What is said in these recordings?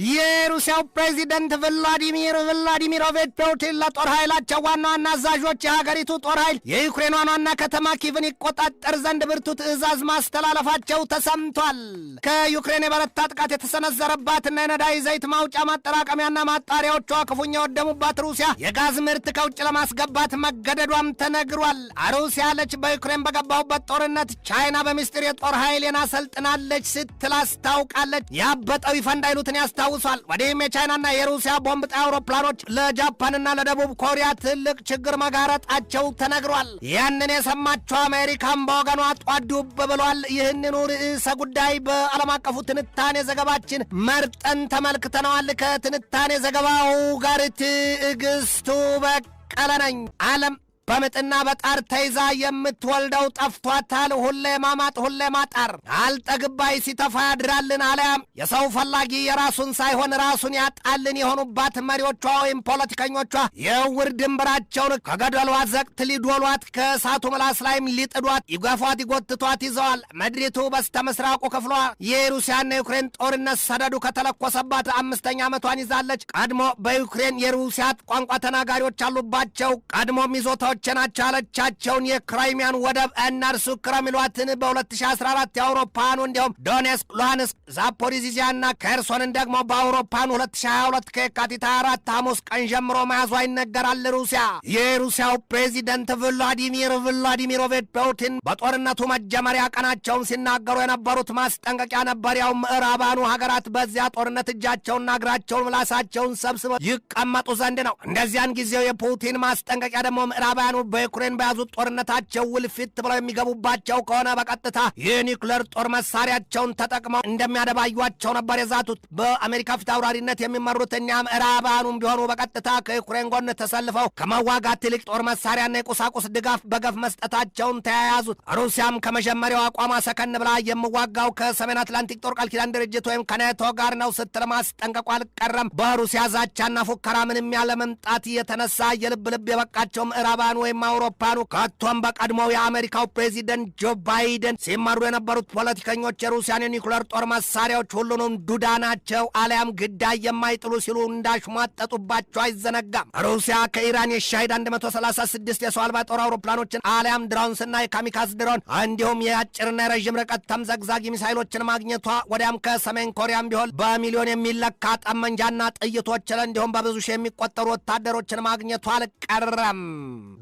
የሩሲያው ፕሬዚደንት ቭላዲሚር ቭላዲሚሮቪች ፑቲን ለጦር ኃይላቸው ዋና አዛዦች የሀገሪቱ ጦር ኃይል የዩክሬኗን ዋና ከተማ ኪቭን ይቆጣጠር ዘንድ ብርቱ ትዕዛዝ ማስተላለፋቸው ተሰምቷል። ከዩክሬን የበረታ ጥቃት የተሰነዘረባትና የነዳጅ ዘይት ማውጫ ማጠራቀሚያና ማጣሪያዎቿ ክፉኛ ወደሙባት ሩሲያ የጋዝ ምርት ከውጭ ለማስገባት መገደዷም ተነግሯል። ሩሲያ አለች በዩክሬን በገባሁበት ጦርነት ቻይና በሚስጥር የጦር ኃይሌን አሰልጥናለች ስትል አስታውቃለች። ያበጠው ይፈንዳ ይሉትን ያስታውሳል። ወዲህም የቻይናና የሩሲያ ቦምብ ጣይ አውሮፕላኖች ለጃፓንና ለደቡብ ኮሪያ ትልቅ ችግር መጋረጣቸው ተነግሯል። ያንን የሰማችው አሜሪካን በወገኗ ጧዱብ ብሏል። ይህንኑ ርዕሰ ጉዳይ በዓለም አቀፉ ትንታኔ ዘገባችን መርጠን ተመልክተነዋል። ከትንታኔ ዘገባው ጋር ትዕግስቱ በቀለ ነኝ። ዓለም በምጥና በጣር ተይዛ የምትወልደው ጠፍቷታል። ሁሌ ማማጥ ሁሌ ማጣር አልጠግባይ ሲተፋ ያድራልን። አለያም የሰው ፈላጊ የራሱን ሳይሆን ራሱን ያጣልን የሆኑባት መሪዎቿ ወይም ፖለቲከኞቿ የውር ድንበራቸውን ከገደሏ ዘቅት ሊዶሏት ከእሳቱ ምላስ ላይም ሊጥዷት ይገፏት ይጎትቷት ይዘዋል። ምድሪቱ በስተ ምስራቁ ክፍሏ የሩሲያና የዩክሬን ጦርነት ሰደዱ ከተለኮሰባት 5ኛ ዓመቷን ይዛለች። ቀድሞ በዩክሬን የሩሲያ ቋንቋ ተናጋሪዎች አሉባቸው። ቀድሞም ይዞታዎች ናቸው ያለቻቸውን የክራይሚያን ወደብ እነርሱ ክረሚሏትን በ2014 የአውሮፓኑ እንዲሁም ዶኔስክ፣ ሉሃንስክ፣ ዛፖሪዚያና ከርሶንን ደግሞ በአውሮፓኑ 2022 ከየካቲት 24 ሐሙስ ቀን ጀምሮ መያዟ ይነገራል። ሩሲያ የሩሲያው ፕሬዚደንት ቭላዲሚር ቭላዲሚሮቪች ፑቲን በጦርነቱ መጀመሪያ ቀናቸውን ሲናገሩ የነበሩት ማስጠንቀቂያ ነበር። ያው ምዕራባኑ ሀገራት በዚያ ጦርነት እጃቸውና እግራቸውን ምላሳቸውን ሰብስበው ይቀመጡ ዘንድ ነው። እንደዚያን ጊዜው የፑቲን ማስጠንቀቂያ ደግሞ ምዕራባ በዩክሬን በያዙት ጦርነታቸው ውልፊት ብለው የሚገቡባቸው ከሆነ በቀጥታ የኒውክሌር ጦር መሳሪያቸውን ተጠቅመው እንደሚያደባዩቸው ነበር የዛቱት። በአሜሪካ ፊት አውራሪነት የሚመሩት እኛ ምዕራባኑም ቢሆኑ በቀጥታ ከዩክሬን ጎን ተሰልፈው ከመዋጋት ይልቅ ጦር መሳሪያና የቁሳቁስ ድጋፍ በገፍ መስጠታቸውን ተያያዙት። ሩሲያም ከመጀመሪያው አቋሟ ሰከን ብላ የምዋጋው ከሰሜን አትላንቲክ ጦር ቃል ኪዳን ድርጅት ወይም ከኔቶ ጋር ነው ስትል ማስጠንቀቁ አልቀረም። በሩሲያ ዛቻና ፉከራ ምንም ያለ መምጣት የተነሳ የልብ ልብ የበቃቸው ምዕራባኑ ወይም አውሮፓኑ ከቶም በቀድሞው የአሜሪካው ፕሬዚደንት ጆ ባይደን ሲመሩ የነበሩት ፖለቲከኞች የሩሲያን የኒውክሌር ጦር መሳሪያዎች ሁሉንም ዱዳ ናቸው አሊያም ግዳይ የማይጥሉ ሲሉ እንዳሽሟጠጡባቸው አይዘነጋም። ሩሲያ ከኢራን የሻሂድ 136 የሰው አልባ ጦር አውሮፕላኖችን አሊያም ድሮንስና የካሚካዝ ድሮን እንዲሁም የአጭርና የረዥም ርቀት ተምዘግዛጊ ሚሳይሎችን ማግኘቷ ወዲያም ከሰሜን ኮሪያም ቢሆን በሚሊዮን የሚለካ ጠመንጃና ጥይቶችን እንዲሁም በብዙ ሺህ የሚቆጠሩ ወታደሮችን ማግኘቷ አልቀረም።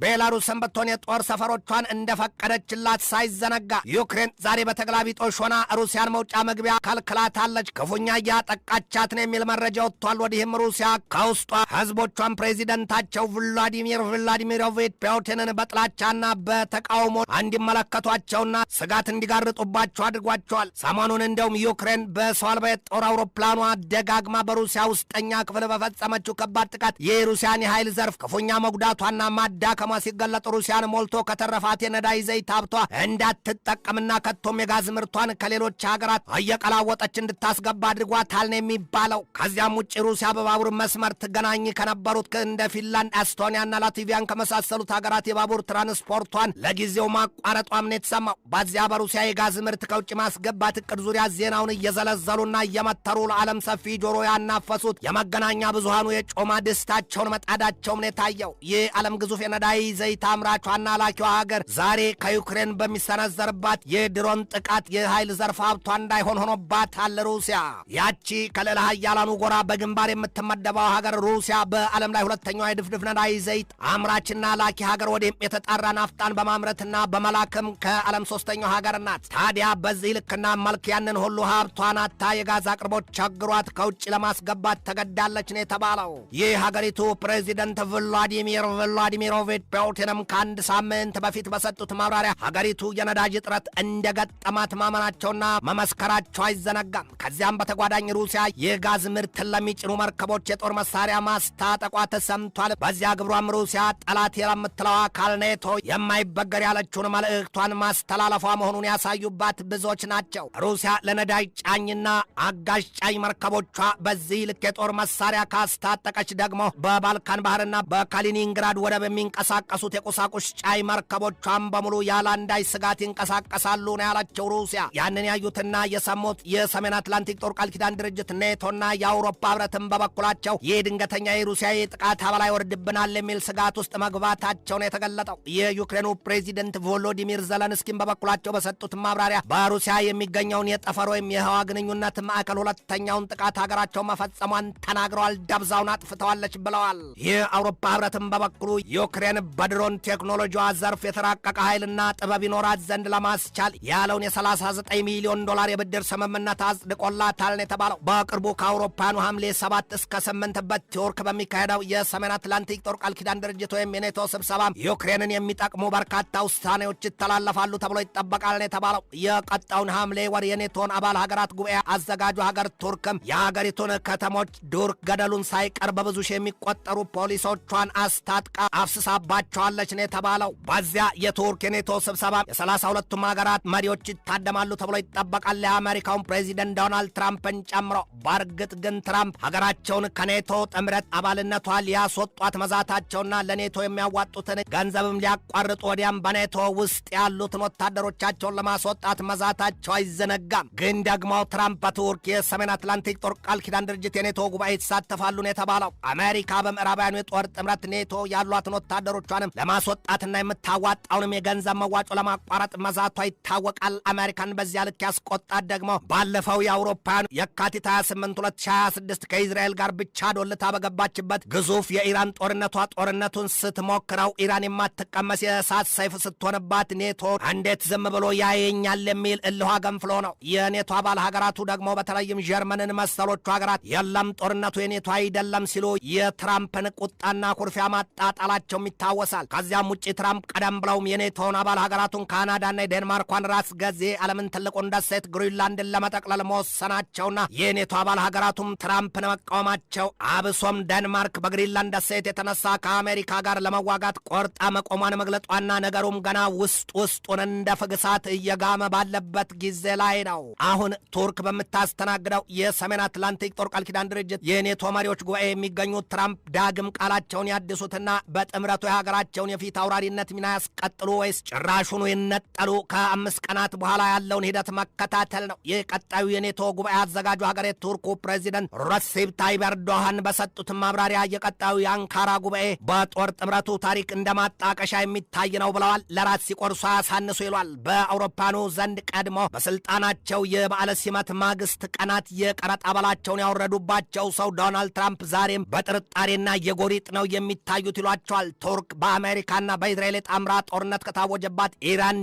ቤላሩስን ብትሆን የጦር ሰፈሮቿን እንደፈቀደችላት ሳይዘነጋ ዩክሬን ዛሬ በተገላቢጦሽ ሆና ሩሲያን መውጫ መግቢያ ከልክላታለች። ክፉኛ እያጠቃቻት ነው የሚል መረጃ ወጥቷል። ወዲህም ሩሲያ ከውስጧ ህዝቦቿን ፕሬዚደንታቸው ቭላዲሚር ቭላዲሚሮቪች ፑቲንን በጥላቻና በተቃውሞ እንዲመለከቷቸውና ስጋት እንዲጋርጡባቸው አድርጓቸዋል። ሰሞኑን እንደውም ዩክሬን በሰው አልባ የጦር አውሮፕላኗ ደጋግማ በሩሲያ ውስጠኛ ክፍል በፈጸመችው ከባድ ጥቃት የሩሲያን የኃይል ዘርፍ ክፉኛ መጉዳቷና ማዳከሟ ሲገለጥ ሩሲያን ሞልቶ ከተረፋት የነዳጅ ዘይት ሀብቷ እንዳትጠቀምና ከቶም የጋዝ ምርቷን ከሌሎች ሀገራት እየቀላወጠች እንድታስገባ አድርጓታል ነው የሚባለው። ከዚያም ውጭ ሩሲያ በባቡር መስመር ትገናኝ ከነበሩት እንደ ፊንላንድ፣ ኤስቶኒያና ላትቪያን ከመሳሰሉት ሀገራት የባቡር ትራንስፖርቷን ለጊዜው ማቋረጧም ነው የተሰማው። በዚያ በሩሲያ የጋዝ ምርት ከውጭ ማስገባት እቅድ ዙሪያ ዜናውን እየዘለዘሉና እየመተሩ ለዓለም ሰፊ ጆሮ ያናፈሱት የመገናኛ ብዙሃኑ የጮማ ድስታቸውን መጣዳቸውም ነው የታየው። ይህ ዓለም ግዙፍ የነዳጅ ዘይት አምራቿና ላኪዋ ሀገር ዛሬ ከዩክሬን በሚሰነዘርባት የድሮን ጥቃት የኃይል ዘርፍ ሀብቷ እንዳይሆን ሆኖባታል። ሩሲያ ያቺ ከሌላ ሀያላኑ ጎራ በግንባር የምትመደበው ሀገር ሩሲያ በዓለም ላይ ሁለተኛዋ የድፍድፍ ነዳጅ ዘይት አምራችና ላኪ ሀገር ወዲህም የተጣራ ናፍጣን በማምረትና በመላክም ከዓለም 3ኛው ሀገር ናት። ታዲያ በዚህ ልክና መልክ ያንን ሁሉ ሀብቷን አታ የጋዝ አቅርቦት ቸግሯት ከውጭ ለማስገባት ተገዳለች ነው የተባለው። ይህ ሀገሪቱ ፕሬዚደንት ቭላዲሚር ቭላዲሚሮቪች ፑቲንም ከአንድ ሳምንት በፊት በሰጡት ማብራሪያ ሀገሪቱ የነዳጅ እጥረት እንደገጠማት ማመናቸውና መመስከራቸው አይዘነጋም። ከዚያም በተጓዳኝ ሩሲያ የጋዝ ምርትን ለሚጭኑ መርከቦች የጦር መሳሪያ ማስታጠቋ ተሰምቷል። በዚያ ግብሯም ሩሲያ ጠላት የምትለው አካል ኔቶ የማይበገር ያለችውን መልእክቷን ማስተላለፏ መሆኑን ያሳዩባት ብዙዎች ናቸው። ሩሲያ ለነዳጅ ጫኝና አጋዥ ጫኝ መርከቦቿ በዚህ ልክ የጦር መሳሪያ ካስታጠቀች ደግሞ በባልካን ባህርና በካሊኒንግራድ ወደብ የሚንቀሳ የሚንቀሳቀሱት የቁሳቁስ ጫይ መርከቦቿን በሙሉ ያለ አንዳች ስጋት ይንቀሳቀሳሉ ነው ያላቸው ሩሲያ። ያንን ያዩትና የሰሙት የሰሜን አትላንቲክ ጦር ቃል ኪዳን ድርጅት ኔቶና የአውሮፓ ህብረትን በበኩላቸው ይህ ድንገተኛ የሩሲያ ጥቃት አበላይ ወርድብናል የሚል ስጋት ውስጥ መግባታቸው ነው የተገለጠው። የዩክሬኑ ፕሬዚደንት ቮሎዲሚር ዘለንስኪን በበኩላቸው በሰጡት ማብራሪያ በሩሲያ የሚገኘውን የጠፈር ወይም የህዋ ግንኙነት ማዕከል ሁለተኛውን ጥቃት ሀገራቸው መፈጸሟን ተናግረዋል። ደብዛውን አጥፍተዋለች ብለዋል። የአውሮፓ ህብረትን በበኩሉ ዩክሬን በድሮን ቴክኖሎጂዋ ዘርፍ የተራቀቀ ኃይልና ጥበብ ይኖራት ዘንድ ለማስቻል ያለውን የ39 ሚሊዮን ዶላር የብድር ስምምነት አጽድቆላታል ነው የተባለው። በቅርቡ ከአውሮፓውያኑ ሐምሌ 7 እስከ 8 በቱርክ በሚካሄደው የሰሜን አትላንቲክ ጦር ቃል ኪዳን ድርጅት ወይም የኔቶ ስብሰባ ዩክሬንን የሚጠቅሙ በርካታ ውሳኔዎች ይተላለፋሉ ተብሎ ይጠበቃል ነው የተባለው። የቀጣውን ሐምሌ ወር የኔቶን አባል ሀገራት ጉባኤ አዘጋጁ ሀገር ቱርክም የሀገሪቱን ከተሞች ዱር ገደሉን ሳይቀር በብዙ ሺህ የሚቆጠሩ ፖሊሶቿን አስታጥቃ አፍስሳባቸዋለች ነው የተባለው። በዚያ የቱርክ የኔቶ ስብሰባ የ32ቱም ሀገራት መሪዎች ይታደማሉ ተብሎ ይጠበቃል፣ የአሜሪካውን ፕሬዚደንት ዶናልድ ትራምፕን ጨምሮ። በእርግጥ ግን ትራምፕ ሀገራቸውን ከኔቶ ጥምረት አባልነቷ ሊያስወጧት መዛታቸውና ለኔቶ የሚያዋጡትን ገንዘብም ሊያቋርጡ ወዲያም በኔቶ ውስጥ ያሉትን ወታደሮቻቸውን ለማስወጣት መዛታቸው አይዘነጋም። ግን ደግሞ ትራምፕ በቱርክ የሰሜን አትላንቲክ ጦር ቃል ኪዳን ድርጅት የኔቶ ጉባኤ ይሳተፋሉ ነው የተባለው። አሜሪካ በምዕራባውያኑ የጦር ጥምረት ኔቶ ያሏትን ወታደሮቿንም ለማስወጣትና የምታዋጣውንም የገንዘብ መዋጮ ለማቋረጥ መዛቷ ይታወቃል። አሜሪካን በዚያ ልክ ያስቆጣት ደግሞ ባለፈው የአውሮፓውያኑ የካቲት 28 2026 ከእስራኤል ጋር ብቻ ዶልታ በገባችበት ግዙፍ የኢራን ጦርነቱን ስትሞክረው ኢራን የማትቀመስ የእሳት ሰይፍ ስትሆንባት ኔቶ እንዴት ዝም ብሎ ያየኛል የሚል እልኋ ገንፍሎ ነው። የኔቶ አባል ሀገራቱ ደግሞ በተለይም ጀርመንን መሰሎቹ ሀገራት የለም ጦርነቱ የኔቶ አይደለም ሲሉ የትራምፕን ቁጣና ኩርፊያ ማጣጣላቸውም ይታወሳል። ከዚያም ውጭ ትራምፕ ቀደም ብለውም የኔቶን አባል ሀገራቱን ካናዳና የዴንማርኳን ራስ ገዜ ዓለምን ትልቁን ደሴት ግሪንላንድን ለመጠቅለል መወሰናቸውና የኔቶ አባል ሀገራቱም ትራምፕን መቃወማቸው አብሶም ዴንማርክ በግሪንላንድ ደሴት የተነሳ ከአሜሪካ ጋር ለመዋጋት ቆርጣ መቆሟን መግለጧና ነገሩም ገና ውስጡን እንደ ፍግሳት እየጋመ ባለበት ጊዜ ላይ ነው። አሁን ቱርክ በምታስተናግደው የሰሜን አትላንቲክ ጦር ቃል ኪዳን ድርጅት የኔቶ መሪዎች ጉባኤ የሚገኙት ትራምፕ ዳግም ቃላቸውን ያድሱትና በጥምረቱ የሀገራቸውን የፊት አውራሪነት ሚና ያስቀጥሉ ወይስ ጭራሹኑ ይነጠሉ? ከ5 ቀናት በኋላ ያለውን ሂደት መከታተል ነው። የቀጣዩ የኔቶ ጉባኤ አዘጋጁ ሀገር የቱርኩ ፕሬዚደንት ረሲፕ ታይብ ኤርዶሃን በሰጡት ማብራሪያ የቀጣዩ የአንካራ ጉባኤ በጦር ጥምረቱ ታሪክ እንደማጣቀሻ የሚታይ ነው ብለዋል። ለራት ሲቆርሱ አያሳንሱ ይሏል። በአውሮፓኑ ዘንድ ቀድሞ በስልጣናቸው የበዓለ ሲመት ማግስት ቀናት የቀረጥ አባላቸውን ያወረዱባቸው ሰው ዶናልድ ትራምፕ ዛሬም በጥርጣሬና የጎሪጥ ነው የሚታዩት ይሏቸዋል። ቱርክ በአሜሪካና በእስራኤል ጣምራ ጦርነት ከታወጀባት ኢራን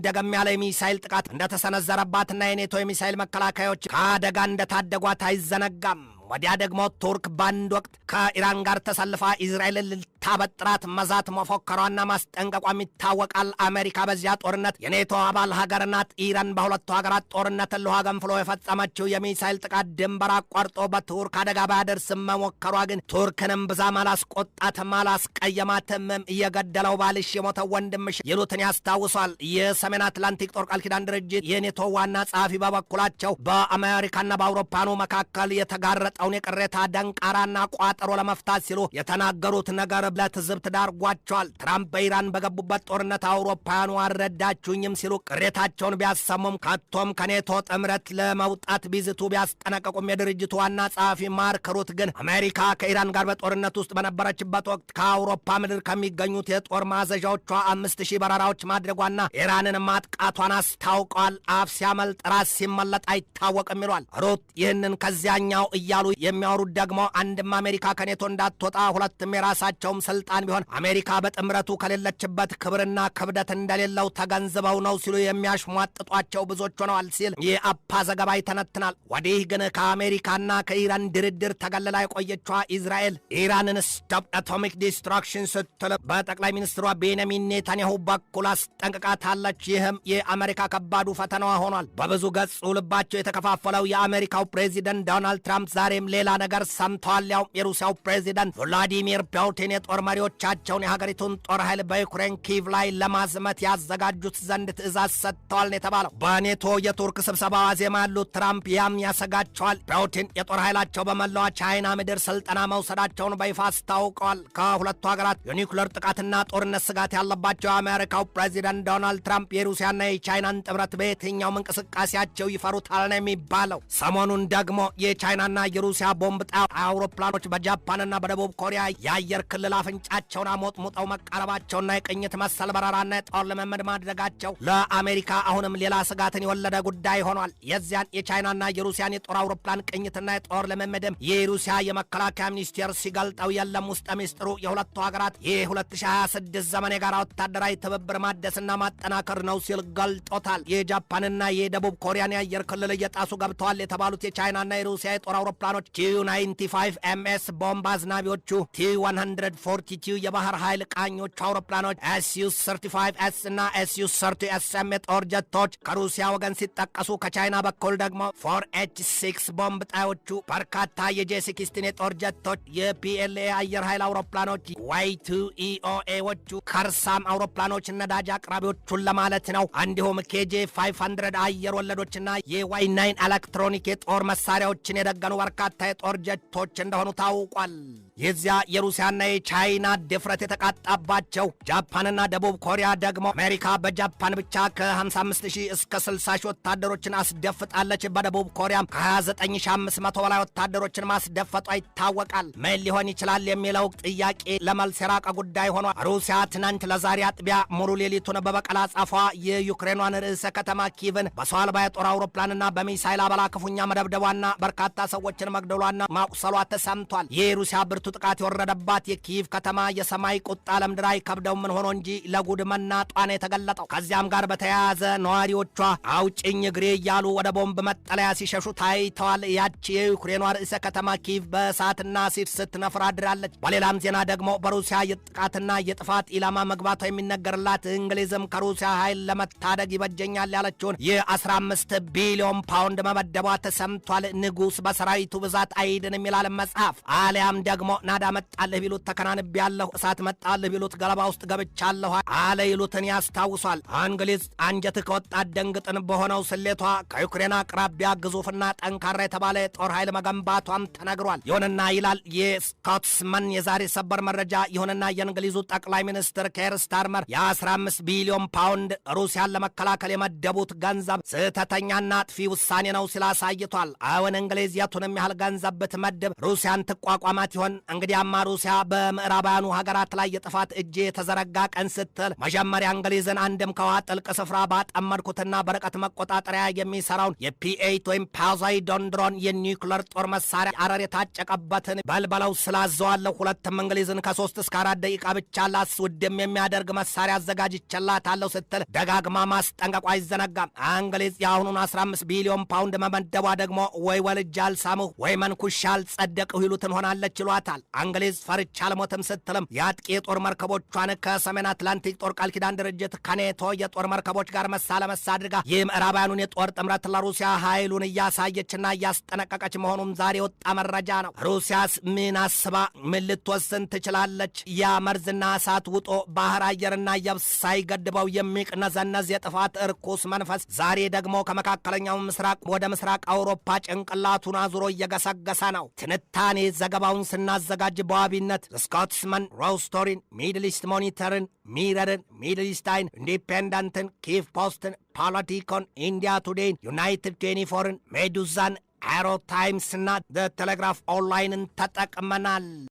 ደገም ያለ የሚሳይል ጥቃት እንደተሰነዘረባትና የኔቶ የሚሳይል መከላከያዎች ከአደጋ እንደታደጓት አይዘነጋም። ወዲያ ደግሞ ቱርክ በአንድ ወቅት ከኢራን ጋር ተሰልፋ እስራኤልን ልታበጥራት መዛት መፎከሯና ማስጠንቀቋም ይታወቃል። አሜሪካ በዚያ ጦርነት የኔቶ አባል ሀገር ናት። ኢራን በሁለቱ ሀገራት ጦርነት እልኋ ገንፍሎ የፈጸመችው የሚሳይል ጥቃት ድንበር አቋርጦ በቱርክ አደጋ ባያደርስም መሞከሯ ግን ቱርክንም ብዛም አላስቆጣትም አላስቀየማትም። እየገደለው ባልሽ የሞተው ወንድምሽ ይሉትን ያስታውሷል። የሰሜን አትላንቲክ ጦር ቃል ኪዳን ድርጅት የኔቶ ዋና ጸሐፊ በበኩላቸው በአሜሪካና በአውሮፓኑ መካከል የተጋረጠውን የቅሬታ ደንቃራና ቋጠሮ ለመፍታት ሲሉ የተናገሩት ነገር ለትዝብት ዳርጓቸዋል። ትራምፕ በኢራን በገቡበት ጦርነት አውሮፓውያኑ አልረዳችሁኝም ሲሉ ቅሬታቸውን ቢያሰሙም ከቶም ከኔቶ ጥምረት ለመውጣት ቢዝቱ ቢያስጠነቀቁም የድርጅቱ ዋና ጸሐፊ ማርክ ሩት ግን አሜሪካ ከኢራን ጋር በጦርነት ውስጥ በነበረችበት ወቅት ከአውሮፓ ምድር ከሚገኙት የጦር ማዘዣዎቿ 5000 በረራዎች ማድረጓና ኢራንን ማጥቃቷን አስታውቀዋል። አፍ ሲያመልጥ ራስ ሲመለጥ አይታወቅም ይሏል ሩት። ይህንን ከዚያኛው እያሉ የሚያወሩት ደግሞ አንድም አሜሪካ ከኔቶ እንዳትወጣ ሁለትም የራሳቸውም ስልጣን ቢሆን አሜሪካ በጥምረቱ ከሌለችበት ክብርና ክብደት እንደሌለው ተገንዝበው ነው ሲሉ የሚያሽሟጥጧቸው ብዙዎች ሆነዋል ሲል የአፓ ዘገባ ይተነትናል። ወዲህ ግን ከአሜሪካና ከኢራን ድርድር ተገልላ የቆየችዋ እስራኤል ኢራንን ስቶፕ አቶሚክ ዲስትራክሽን ስትል በጠቅላይ ሚኒስትሯ ቤንያሚን ኔታንያሁ በኩል አስጠንቅቃታለች። ይህም የአሜሪካ ከባዱ ፈተናዋ ሆኗል። በብዙ ገጹ ልባቸው የተከፋፈለው የአሜሪካው ፕሬዚደንት ዶናልድ ትራምፕ ዛሬም ሌላ ነገር ሰምተዋል። ያው የሩሲያው ፕሬዚደንት ቭላዲሚር ፑቲን የጦር መሪዎቻቸውን የሀገሪቱን ጦር ኃይል በዩክሬን ኪቭ ላይ ለማዝመት ያዘጋጁት ዘንድ ትዕዛዝ ሰጥተዋል ነው የተባለው። በኔቶ የቱርክ ስብሰባ ዋዜማ ያሉት ትራምፕ ያም ያሰጋቸዋል። ፑቲን የጦር ኃይላቸው በመላዋ ቻይና ምድር ስልጠና መውሰዳቸውን በይፋ አስታውቀዋል። ከሁለቱ ሀገራት የኒውክሌር ጥቃትና ጦርነት ስጋት ያለባቸው የአሜሪካው ፕሬዚደንት ዶናልድ ትራምፕ የሩሲያና የቻይናን ጥምረት በየትኛውም እንቅስቃሴያቸው ይፈሩታል ነው የሚባለው። ሰሞኑን ደግሞ የቻይናና የሩሲያ ቦምብ ጣይ አውሮፕላኖች በጃፓንና በደቡብ ኮሪያ የአየር ክልል አፍንጫቸውን አሞጥሙጠው መቃረባቸውና የቅኝት መሰል በረራና የጦር ልምምድ ማድረጋቸው ለአሜሪካ አሁንም ሌላ ስጋትን የወለደ ጉዳይ ሆኗል። የዚያን የቻይናና የሩሲያን የጦር አውሮፕላን ቅኝትና የጦር ልምምድም የሩሲያ የመከላከያ ሚኒስቴር ሲገልጠው የለም ውስጥ ሚስጥሩ የሁለቱ ሀገራት የ2026 ዘመን የጋራ ወታደራዊ ትብብር ማደስና ማጠናከር ነው ሲል ገልጦታል። የጃፓንና የደቡብ ኮሪያን የአየር ክልል እየጣሱ ገብተዋል የተባሉት የቻይናና የሩሲያ የጦር አውሮፕላኖች ቲዩ-95 ኤምኤስ ቦምብ አዝናቢዎቹ፣ ቲዩ-142 የባህር ኃይል ቃኞቹ አውሮፕላኖች፣ ኤስዩ-35ኤስ እና ኤስዩ-30ኤስኤም የጦር ጀቶች ከሩሲያ ወገን ሲጠቀሱ ከቻይና በኩል ደግሞ 4H6 ቦምብ ጣዮቹ፣ በርካታ የጄ16 የጦር ጀቶች፣ የፒኤልኤ አየር ኃይል አውሮፕላኖች፣ ዋይ2ኢኦኤዎቹ፣ ከርሳም አውሮፕላኖች ነዳጅ አቅራቢዎቹን ለማለት ነው። እንዲሁም KJ500 አየር ወለዶችና የዋይ9 ኤሌክትሮኒክ የጦር መሳሪያዎችን የደገኑ በርካታ የጦር ጀቶች እንደሆኑ ታውቋል። የዚያ የሩሲያና የቻይና ድፍረት የተቃጣባቸው ጃፓንና ደቡብ ኮሪያ ደግሞ አሜሪካ በጃፓን ብቻ ከ55000 እስከ 60000 ወታደሮችን አስደፍጣለች። በደቡብ ኮሪያም ከ29500 በላይ ወታደሮችን ማስደፈጧ ይታወቃል። ምን ሊሆን ይችላል የሚለው ጥያቄ ለመልስ የራቀ ጉዳይ ሆኗል። ሩሲያ ትናንት ለዛሬ አጥቢያ ሙሉ ሌሊቱን በበቀል አጻፏ የዩክሬኗን ርዕሰ ከተማ ኪቭን በሰው አልባ የጦር አውሮፕላንና በሚሳይል አበላ ክፉኛ መደብደቧና በርካታ ሰዎችን መግደሏና ማቁሰሏ ተሰምቷል። የሩሲያ ብርቱ ጥቃት የወረደባት የኪቭ ከተማ የሰማይ ቁጣ ለምድር አይከብደው ምን ሆኖ እንጂ ለጉድ መናጧን የተገለጠው። ከዚያም ጋር በተያያዘ ነዋሪዎቿ አውጭኝ እግሬ እያሉ ወደ ቦምብ መጠለያ ሲሸሹ ታይተዋል። ያቺ የዩክሬኗ ርዕሰ ከተማ ኪቭ በእሳትና ሲድ ስትነፍር አድራለች። በሌላም ዜና ደግሞ በሩሲያ የጥቃትና የጥፋት ኢላማ መግባቷ የሚነገርላት እንግሊዝም ከሩሲያ ኃይል ለመታደግ ይበጀኛል ያለችውን የ15 ቢሊዮን ፓውንድ መመደቧ ተሰምቷል። ንጉሥ በሰራዊቱ ብዛት አይድንም ይላል መጽሐፍ። አሊያም ደግሞ ናዳ መጣልህ ቢሉት ተከናንቤያለሁ፣ እሳት መጣልህ ቢሉት ገለባ ውስጥ ገብቻለሁ አለ ይሉትን ያስታውሷል። እንግሊዝ አንጀት ከወጣት ደንግጥን በሆነው ስሌቷ ከዩክሬን አቅራቢያ ግዙፍና ጠንካራ የተባለ የጦር ኃይል መገንባቷም ተነግሯል። ይሁንና ይላል የስኮትስመን የዛሬ ሰበር መረጃ፣ ይሁንና የእንግሊዙ ጠቅላይ ሚኒስትር ኬር ስታርመር የ15 ቢሊዮን ፓውንድ ሩሲያን ለመከላከል የመደቡት ገንዘብ ስህተተኛና አጥፊ ውሳኔ ነው ሲል አሳይቷል። አሁን እንግሊዝ የቱንም ያህል ገንዘብ ብትመድብ ሩሲያን ትቋቋማት ይሆን? እንግዲያማ ሩሲያ በምዕራባውያኑ ሀገራት ላይ የጥፋት እጄ የተዘረጋ ቀን ስትል መጀመሪያ እንግሊዝን አንድም ከውሃ ጥልቅ ስፍራ ባጠመድኩትና በርቀት መቆጣጠሪያ የሚሰራውን የፒ8 ወይም ፖዛይዶን ድሮን የኒውክለር ጦር መሳሪያ አረር የታጨቀበትን በልበለው ስላዘዋለሁ። ሁለትም እንግሊዝን ከ3 እስከ 4 ደቂቃ ብቻ ላስውድም የሚያደርግ መሳሪያ አዘጋጅቼላታለሁ ስትል ደጋግማ ማስጠንቀቋ አይዘነጋም። እንግሊዝ የአሁኑን 15 ቢሊዮን ፓውንድ መመደቧ ደግሞ ወይ ወልጄ አልሳምሁ ወይ መንኩሻ አልጸደቅሁ ይሉትን ሆናለች ይሏታል። እንግሊዝ ፈርቻ አልሞትም ስትልም የአጥቂ የጦር መርከቦቿን ከሰሜን አትላንቲክ ጦር ቃል ኪዳን ድርጅት ከኔቶ የጦር መርከቦች ጋር መሳ ለመሳ አድርጋ የምዕራባውያኑን የጦር ጥምረት ለሩሲያ ኃይሉን እያሳየችና እያስጠነቀቀች መሆኑም ዛሬ ወጣ መረጃ ነው። ሩሲያስ ምን አስባ ምን ልትወስን ትችላለች? ያ መርዝና እሳት ውጦ ባህር አየርና የብስ ሳይገድበው የሚቅነዘነዝ የጥፋት እርኩስ መንፈስ ዛሬ ደግሞ ከመካከለኛው ምስራቅ ወደ ምስራቅ አውሮፓ ጭንቅላቱን አዙሮ እየገሰገሰ ነው። ትንታኔ ዘገባውን ስናዘጋጅ በዋቢነት ስኮትስመን፣ ሮስቶሪን፣ ሚድል ኢስት ሞኒተርን፣ ሚረርን፣ ሚድል ኢስት አይን፣ ኢንዲፔንደንትን፣ ኪቭ ፖስትን፣ ፖለቲኮን፣ ኢንዲያ ቱዴይን፣ ዩናይትድ 24ን፣ ሜዱዛን፣ አሮ ታይምስና ዘ ቴሌግራፍ ኦንላይንን ተጠቅመናል።